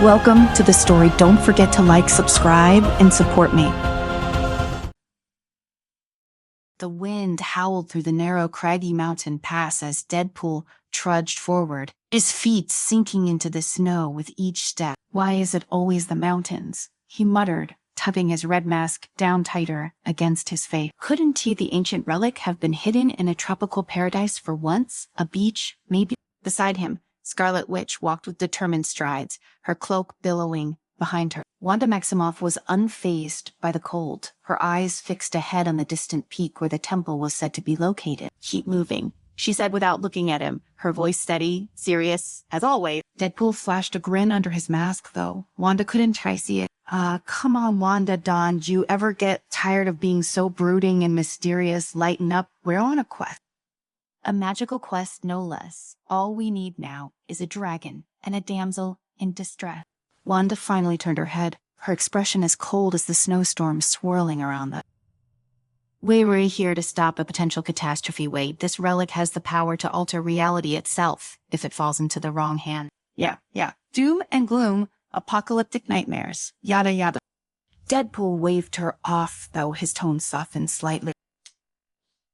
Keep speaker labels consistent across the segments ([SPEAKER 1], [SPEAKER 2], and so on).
[SPEAKER 1] Welcome to the story. Don't forget to like, subscribe, and support me. The wind howled through the narrow, craggy mountain pass as Deadpool trudged forward, his feet sinking into the snow with each step. "Why is it always the mountains?" he muttered, tugging his red mask down tighter against his face. Couldn't the ancient relic have been hidden in a tropical paradise for once? A beach, maybe? Beside him, Scarlet Witch walked with determined strides, her cloak billowing behind her. Wanda Maximoff was unfazed by the cold, her eyes fixed ahead on the distant peak where the temple was said to be located. "Keep moving," she said without looking at him, her voice steady, serious, as always. Deadpool flashed a grin under his mask, though. Wanda couldn't see it. Come on, Wanda, Dawn, do you ever get tired of being so brooding and mysterious? Lighten up, we're on a quest. A magical quest, no less. All we need now is a dragon and a damsel in distress. Wanda finally turned her head, her expression as cold as the snowstorm swirling around them. "We were here to stop a potential catastrophe, Wade. This relic has the power to alter reality itself if it falls into the wrong hand." Yeah. Doom and gloom, apocalyptic nightmares, yada yada. Deadpool waved her off, though, his tone softened slightly.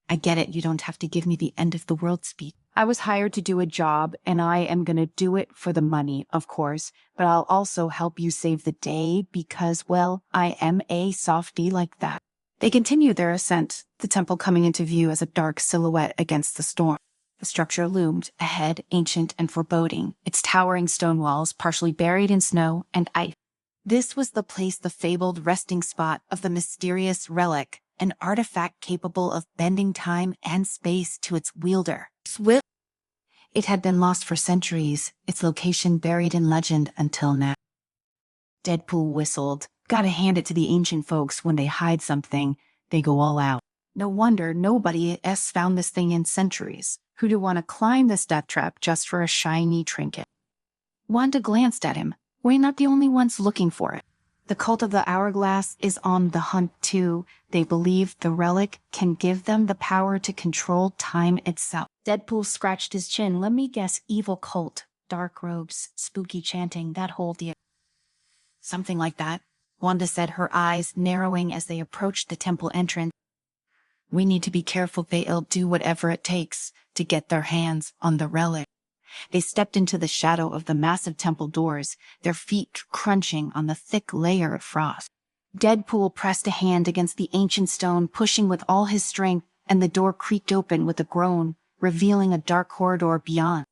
[SPEAKER 1] "I get it, you don't have to give me the end of the world speech. I was hired to do a job, and I am gonna do it for the money, of course, but I'll also help you save the day because, well, I am a softie like that." They continued their ascent, the temple coming into view as a dark silhouette against the storm. The structure loomed ahead, ancient and foreboding, its towering stone walls partially buried in snow and ice. This was the place, the fabled resting spot of the mysterious relic, an artifact capable of bending time and space to its wielder. Swift. It had been lost for centuries, its location buried in legend until now. Deadpool whistled. "Gotta hand it to the ancient folks. When they hide something, they go all out. No wonder nobody else found this thing in centuries. Who'd want to climb this death trap just for a shiny trinket?" Wanda glanced at him. "We're not the only ones looking for it. The cult of the hourglass is on the hunt too. They believe the relic can give them the power to control time itself." Deadpool scratched his chin. "Let me guess, evil cult, dark robes, spooky chanting, that whole deal." "Something like that," Wanda said, her eyes narrowing as they approached the temple entrance. "We need to be careful. They'll do whatever it takes to get their hands on the relic." They stepped into the shadow of the massive temple doors, their feet crunching on the thick layer of frost. Deadpool pressed a hand against the ancient stone, pushing with all his strength, and the door creaked open with a groan, revealing a dark corridor beyond.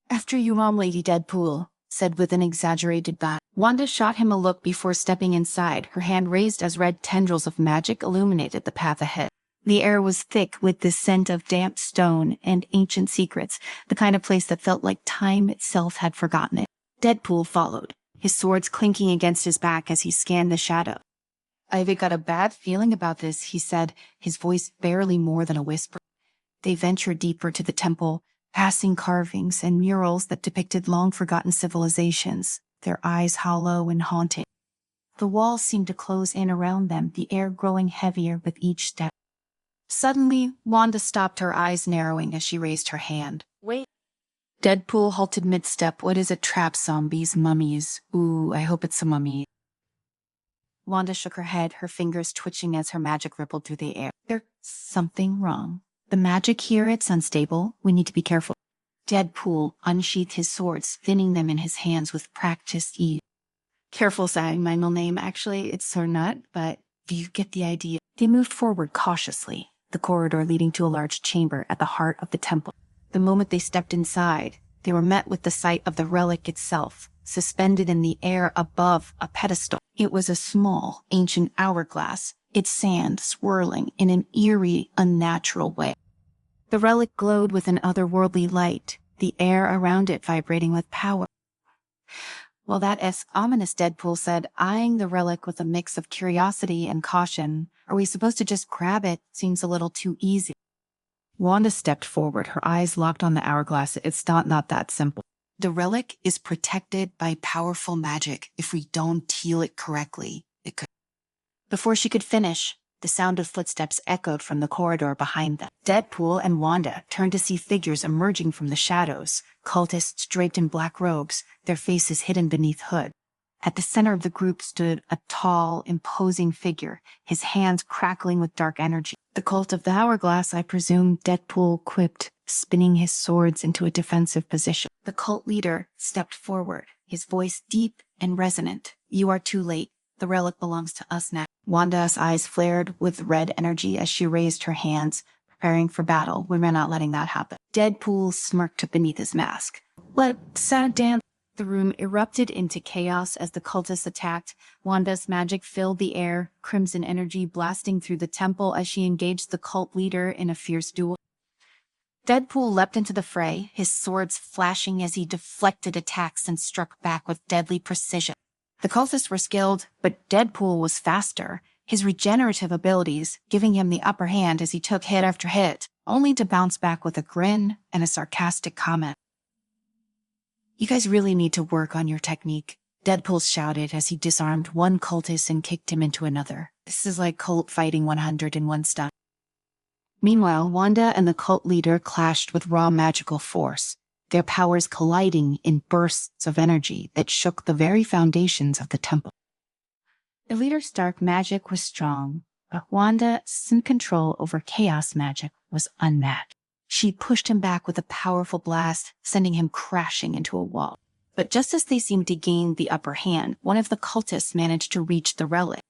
[SPEAKER 1] "After you, Mom, Lady Deadpool," said with an exaggerated bow. Wanda shot him a look before stepping inside, her hand raised as red tendrils of magic illuminated the path ahead. The air was thick with the scent of damp stone and ancient secrets, the kind of place that felt like time itself had forgotten it. Deadpool followed, his swords clinking against his back as he scanned the shadow. "I've got a bad feeling about this," he said, his voice barely more than a whisper. They ventured deeper to the temple, passing carvings and murals that depicted long-forgotten civilizations, their eyes hollow and haunting. The walls seemed to close in around them, the air growing heavier with each step. Suddenly, Wanda stopped, her eyes narrowing as she raised her hand. "Wait." Deadpool halted mid-step. "What is a trap? Zombies? Mummies? Ooh, I hope it's a mummy." Wanda shook her head, her fingers twitching as her magic rippled through the air. "There's something wrong. The magic here, it's unstable. We need to be careful." Deadpool unsheathed his swords, thinning them in his hands with practiced ease. "Careful saying my middle name. Actually, it's Sir Nut, but do you get the idea?" They moved forward cautiously, the corridor leading to a large chamber at the heart of the temple. The moment they stepped inside, they were met with the sight of the relic itself, suspended in the air above a pedestal. It was a small, ancient hourglass, its sand swirling in an eerie, unnatural way. The relic glowed with an otherworldly light, the air around it vibrating with power. "Well, that's ominous," Deadpool said, eyeing the relic with a mix of curiosity and caution. "Are we supposed to just grab it? Seems a little too easy." Wanda stepped forward, her eyes locked on the hourglass. "It's not that simple. The relic is protected by powerful magic. If we don't heal it correctly, it could..." Before she could finish, the sound of footsteps echoed from the corridor behind them. Deadpool and Wanda turned to see figures emerging from the shadows, cultists draped in black robes, their faces hidden beneath hood. At the center of the group stood a tall, imposing figure, his hands crackling with dark energy. "The cult of the hourglass, I presume," Deadpool quipped, spinning his swords into a defensive position. The cult leader stepped forward, his voice deep and resonant. "You are too late. The relic belongs to us now." Wanda's eyes flared with red energy as she raised her hands, preparing for battle. "We're not letting that happen." Deadpool smirked beneath his mask. "Let's dance." The room erupted into chaos as the cultists attacked. Wanda's magic filled the air, crimson energy blasting through the temple as she engaged the cult leader in a fierce duel. Deadpool leapt into the fray, his swords flashing as he deflected attacks and struck back with deadly precision. The cultists were skilled, but Deadpool was faster, his regenerative abilities giving him the upper hand as he took hit after hit, only to bounce back with a grin and a sarcastic comment. "You guys really need to work on your technique," Deadpool shouted as he disarmed one cultist and kicked him into another. "This is like cult fighting 100 in one stun." Meanwhile, Wanda and the cult leader clashed with raw magical force, their powers colliding in bursts of energy that shook the very foundations of the temple. The leader's dark magic was strong, but Wanda's control over chaos magic was unmatched. She pushed him back with a powerful blast, sending him crashing into a wall. But just as they seemed to gain the upper hand, one of the cultists managed to reach the relic.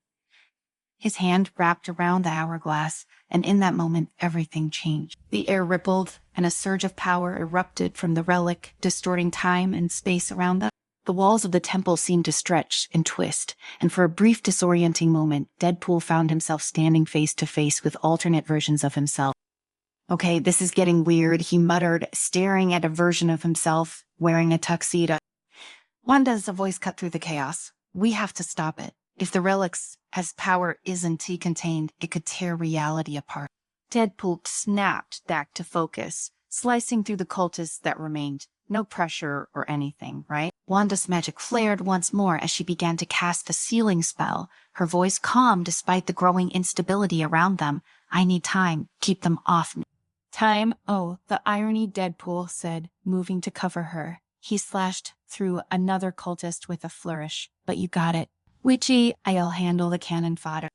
[SPEAKER 1] His hand wrapped around the hourglass, and in that moment, everything changed. The air rippled, and a surge of power erupted from the relic, distorting time and space around them. The walls of the temple seemed to stretch and twist, and for a brief disorienting moment, Deadpool found himself standing face to face with alternate versions of himself. "Okay, this is getting weird," he muttered, staring at a version of himself wearing a tuxedo. Wanda's voice cut through the chaos. "We have to stop it. If the relic's as power isn't contained, it could tear reality apart." Deadpool snapped back to focus, slicing through the cultists that remained. No pressure or anything, right? Wanda's magic flared once more as she began to cast a sealing spell, her voice calm despite the growing instability around them. "I need time. Keep them off me." "Time? Oh, the irony," Deadpool said, moving to cover her. He slashed through another cultist with a flourish. "But you got it. Witchy, I'll handle the cannon fodder."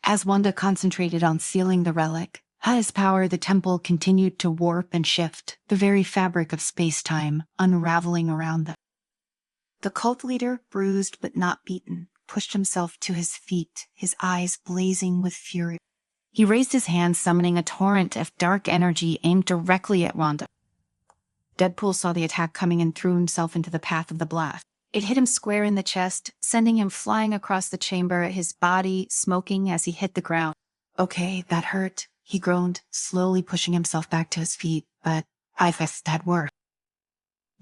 [SPEAKER 1] As Wanda concentrated on sealing the relic, as power the temple continued to warp and shift, the very fabric of space-time unraveling around them. The cult leader, bruised but not beaten, pushed himself to his feet, his eyes blazing with fury. He raised his hand, summoning a torrent of dark energy aimed directly at Wanda. Deadpool saw the attack coming and threw himself into the path of the blast. It hit him square in the chest, sending him flying across the chamber, his body smoking as he hit the ground. "Okay, that hurt," he groaned, slowly pushing himself back to his feet, "but I've had worse."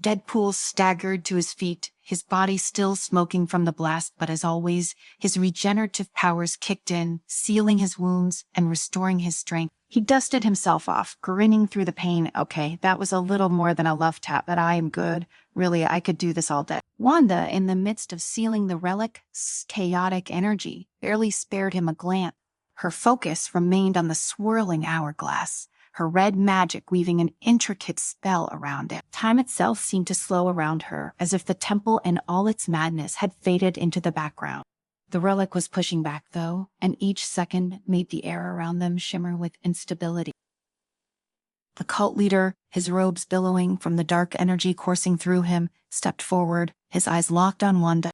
[SPEAKER 1] Deadpool staggered to his feet, his body still smoking from the blast, but as always, his regenerative powers kicked in, sealing his wounds and restoring his strength. He dusted himself off, grinning through the pain. "Okay, that was a little more than a love tap, but I am good. Really, I could do this all day." Wanda, in the midst of sealing the relic's chaotic energy, barely spared him a glance. Her focus remained on the swirling hourglass, her red magic weaving an intricate spell around it. Time itself seemed to slow around her, as if the temple and all its madness had faded into the background. The relic was pushing back, though, and each second made the air around them shimmer with instability. The cult leader, his robes billowing from the dark energy coursing through him, stepped forward, his eyes locked on Wanda.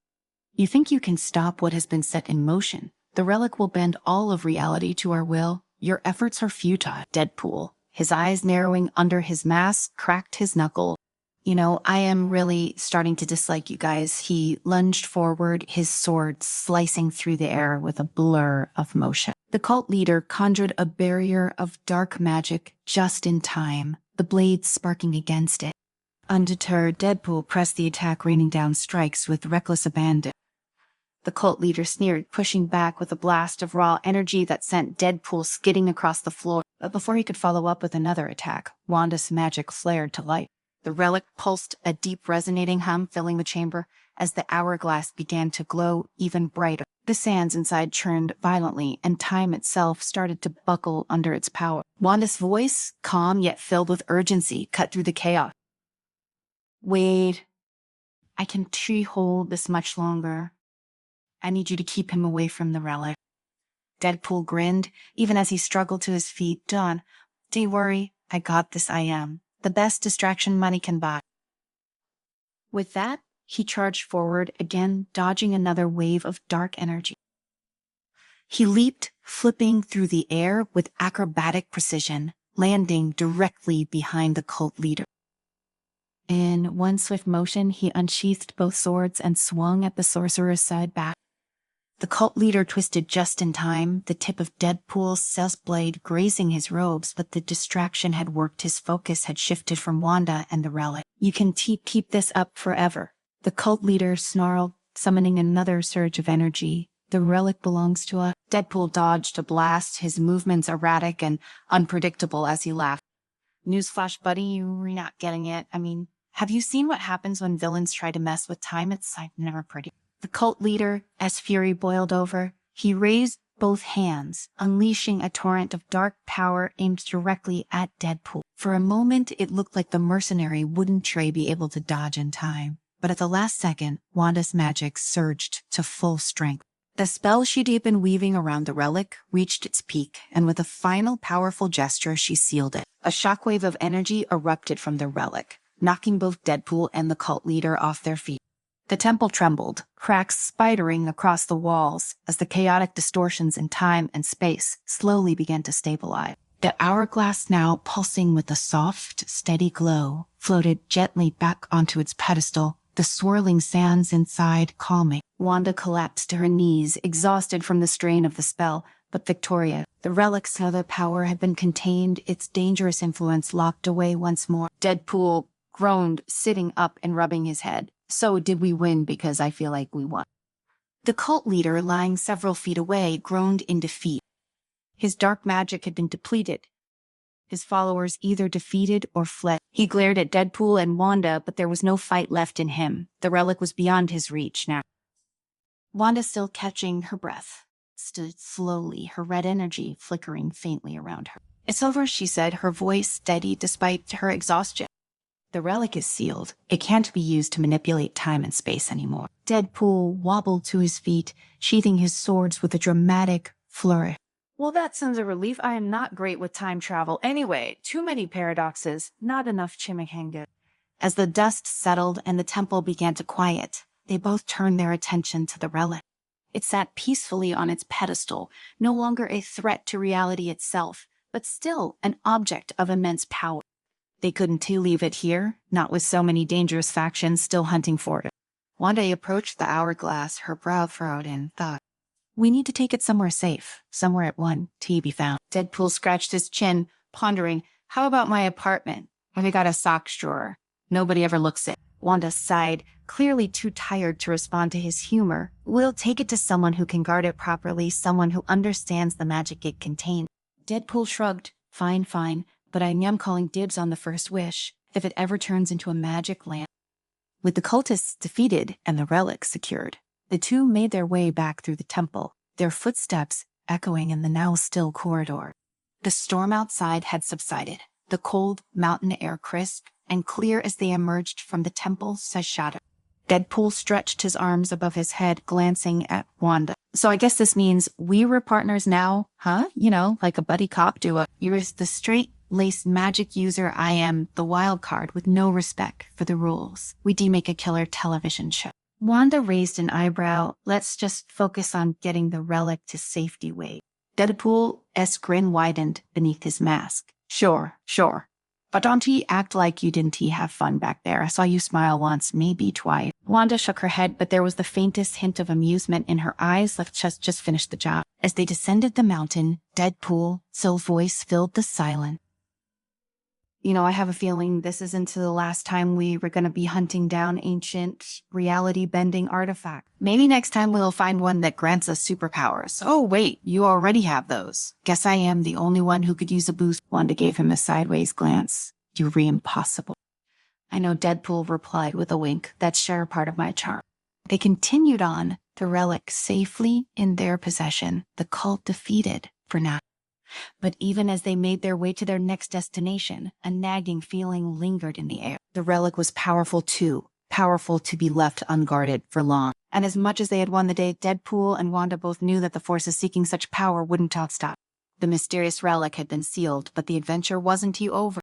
[SPEAKER 1] "You think you can stop what has been set in motion? The relic will bend all of reality to our will. Your efforts are futile." Deadpool, his eyes narrowing under his mask, cracked his knuckle. "You know, I am really starting to dislike you guys." He lunged forward, his sword slicing through the air with a blur of motion. The cult leader conjured a barrier of dark magic just in time, the blade sparking against it. Undeterred, Deadpool pressed the attack, raining down strikes with reckless abandon. The cult leader sneered, pushing back with a blast of raw energy that sent Deadpool skidding across the floor. But before he could follow up with another attack, Wanda's magic flared to life. The relic pulsed a deep resonating hum, filling the chamber as the hourglass began to glow even brighter. The sands inside churned violently, and time itself started to buckle under its power. Wanda's voice, calm yet filled with urgency, cut through the chaos. "Wait. I can hold this much longer. I need you to keep him away from the relic. Deadpool grinned, even as he struggled to his feet. Don't worry, I got this. I am the best distraction money can buy. With that, he charged forward, again dodging another wave of dark energy. He leaped, flipping through the air with acrobatic precision, landing directly behind the cult leader. In one swift motion, he unsheathed both swords and swung at the sorcerer's side back. The cult leader twisted just in time, the tip of Deadpool's stealth blade grazing his robes, but the distraction had worked. His focus had shifted from Wanda and the relic. You can keep this up forever, the cult leader snarled, summoning another surge of energy. The relic belongs to us. Deadpool dodged a blast, his movements erratic and unpredictable as he laughed. Newsflash, buddy, you're not getting it. I mean, have you seen what happens when villains try to mess with time? It's never pretty. The cult leader, as fury boiled over, he raised both hands, unleashing a torrent of dark power aimed directly at Deadpool. For a moment, it looked like the mercenary wouldn't be able to dodge in time. But at the last second, Wanda's magic surged to full strength. The spell she'd been weaving around the relic reached its peak, and with a final powerful gesture, she sealed it. A shockwave of energy erupted from the relic, knocking both Deadpool and the cult leader off their feet. The temple trembled, cracks spidering across the walls as the chaotic distortions in time and space slowly began to stabilize. The hourglass, now pulsing with a soft, steady glow, floated gently back onto its pedestal, the swirling sands inside calming. Wanda collapsed to her knees, exhausted from the strain of the spell, but victorious. The relic's other power had been contained, its dangerous influence locked away once more. Deadpool groaned, sitting up and rubbing his head. So did we win? Because I feel like we won. The cult leader, lying several feet away, groaned in defeat. His dark magic had been depleted. His followers either defeated or fled. He glared at Deadpool and Wanda, but there was no fight left in him. The relic was beyond his reach now. Wanda, still catching her breath, stood slowly, her red energy flickering faintly around her. It's over, she said, her voice steady despite her exhaustion. The relic is sealed. It can't be used to manipulate time and space anymore. Deadpool wobbled to his feet, sheathing his swords with a dramatic flourish. Well, that sounds a relief. I am not great with time travel. Anyway, too many paradoxes, not enough chimichanga. As the dust settled and the temple began to quiet, they both turned their attention to the relic. It sat peacefully on its pedestal, no longer a threat to reality itself, but still an object of immense power. They couldn't leave it here, not with so many dangerous factions still hunting for it. Wanda approached the hourglass, her brow furrowed in thought. We need to take it somewhere safe, somewhere at one, to be found. Deadpool scratched his chin, pondering, how about my apartment? I've got a sock drawer. Nobody ever looks at. Wanda sighed, clearly too tired to respond to his humor. We'll take it to someone who can guard it properly, someone who understands the magic it contains. Deadpool shrugged. Fine, but I am calling dibs on the first wish, if it ever turns into a magic lamp. With the cultists defeated and the relic secured, the two made their way back through the temple, their footsteps echoing in the now still corridor. The storm outside had subsided, the cold mountain air crisp and clear as they emerged from the temple's shadow. Deadpool stretched his arms above his head, glancing at Wanda. So I guess this means we were partners now, huh? You know, like a buddy cop duo. You're the straight-laced magic user, I am the wild card with no respect for the rules. We do make a killer television show. Wanda raised an eyebrow. Let's just focus on getting the relic to safety wait. Deadpool's grin widened beneath his mask. Sure. But don't he act like you didn't have fun back there? I saw you smile once, maybe twice. Wanda shook her head, but there was the faintest hint of amusement in her eyes. Let's just finish the job. As they descended the mountain, Deadpool's voice filled the silence. You know, I have a feeling this isn't the last time we were going to be hunting down ancient, reality-bending artifacts. Maybe next time we'll find one that grants us superpowers. Oh, wait, you already have those. Guess I am the only one who could use a boost. Wanda gave him a sideways glance. You're impossible. I know, Deadpool replied with a wink. That's sure part of my charm. They continued on, the relic safely in their possession, the cult defeated for now. But even as they made their way to their next destination, a nagging feeling lingered in the air. The relic was powerful too, powerful to be left unguarded for long. And as much as they had won the day, Deadpool and Wanda both knew that the forces seeking such power wouldn't stop. The mysterious relic had been sealed, but the adventure wasn't over.